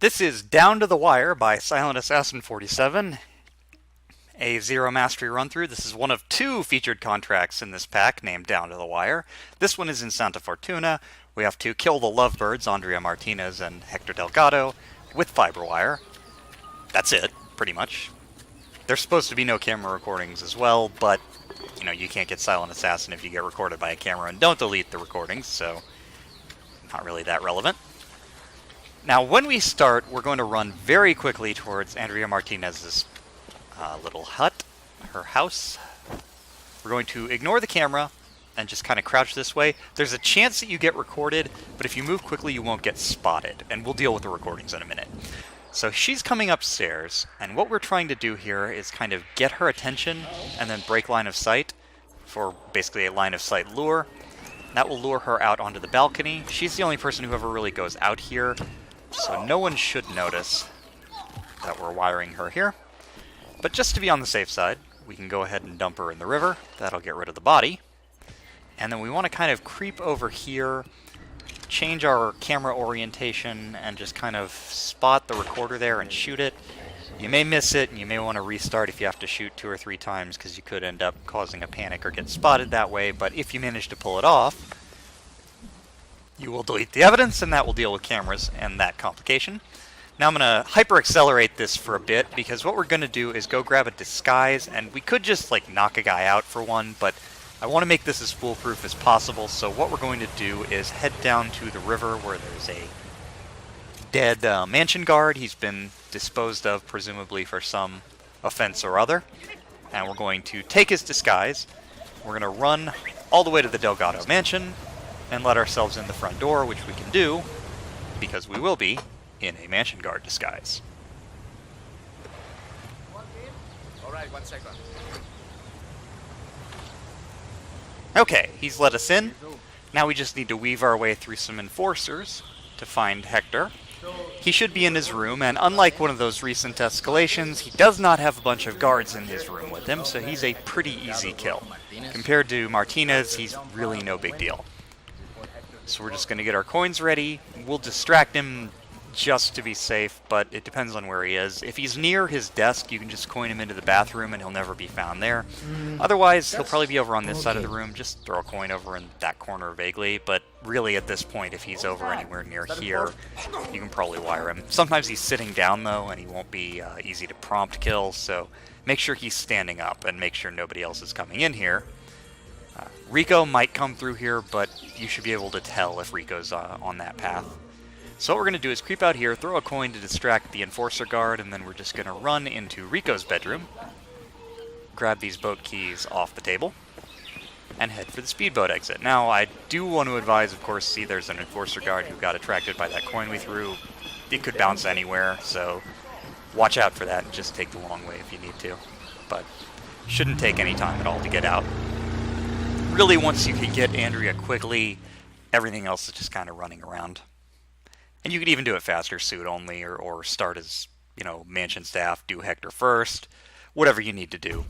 This is Down to the Wire by Silent Assassin 47, a Zero Mastery run-through. This is one of two featured contracts in this pack named Down to the Wire. This one is in Santa Fortuna. We have to kill the lovebirds, Andrea Martinez and Hector Delgado, with fiber wire. That's it, pretty much. There's supposed to be no camera recordings as well, but, you can't get Silent Assassin if you get recorded by a camera, and don't delete the recordings, so not really that relevant. Now, when we start, we're going to run very quickly towards Andrea Martinez's little hut, her house. We're going to ignore the camera and just kind of crouch this way. There's a chance that you get recorded, but if you move quickly, you won't get spotted, and we'll deal with the recordings in a minute. So she's coming upstairs, and what we're trying to do here is kind of get her attention and then break line of sight for basically a line of sight lure. That will lure her out onto the balcony. She's the only person who ever really goes out here, so no one should notice that we're wiring her here. But just to be on the safe side, we can go ahead and dump her in the river. That'll get rid of the body. And then we want to kind of creep over here, change our camera orientation, and just kind of spot the recorder there and shoot it. You may miss it, and you may want to restart if you have to shoot 2 or 3 times, because you could end up causing a panic or get spotted that way. But if you manage to pull it off, you will delete the evidence, and that will deal with cameras and that complication. Now I'm going to hyper-accelerate this for a bit, because what we're going to do is go grab a disguise, and we could just, knock a guy out for one, but I want to make this as foolproof as possible, so what we're going to do is head down to the river where there's a dead mansion guard. He's been disposed of, presumably for some offense or other, and we're going to take his disguise. We're going to run all the way to the Delgado mansion, and let ourselves in the front door, which we can do, because we will be in a mansion guard disguise. Alright, 1 second. Okay, he's let us in. Now we just need to weave our way through some enforcers to find Hector. He should be in his room, and unlike one of those recent escalations, he does not have a bunch of guards in his room with him, so he's a pretty easy kill. Compared to Martinez, he's really no big deal. So we're just going to get our coins ready. We'll distract him just to be safe, but it depends on where he is. If he's near his desk, you can just coin him into the bathroom and he'll never be found there. Otherwise, he'll probably be over on this side of the room. Just throw a coin over in that corner vaguely, but really at this point, if he's over anywhere near here, you can probably wire him. Sometimes he's sitting down, though, and he won't be easy to prompt kill, so make sure he's standing up and make sure nobody else is coming in here. Rico might come through here, but you should be able to tell if Rico's on that path. So what we're going to do is creep out here, throw a coin to distract the enforcer guard, and then we're just going to run into Rico's bedroom, grab these boat keys off the table, and head for the speedboat exit. Now, I do want to advise, of course, see there's an enforcer guard who got attracted by that coin we threw. It could bounce anywhere, so watch out for that and just take the long way if you need to. But shouldn't take any time at all to get out. Really, once you can get Andrea quickly, everything else is just kind of running around. And you could even do it faster, suit only, or start as, mansion staff, do Hector first, whatever you need to do.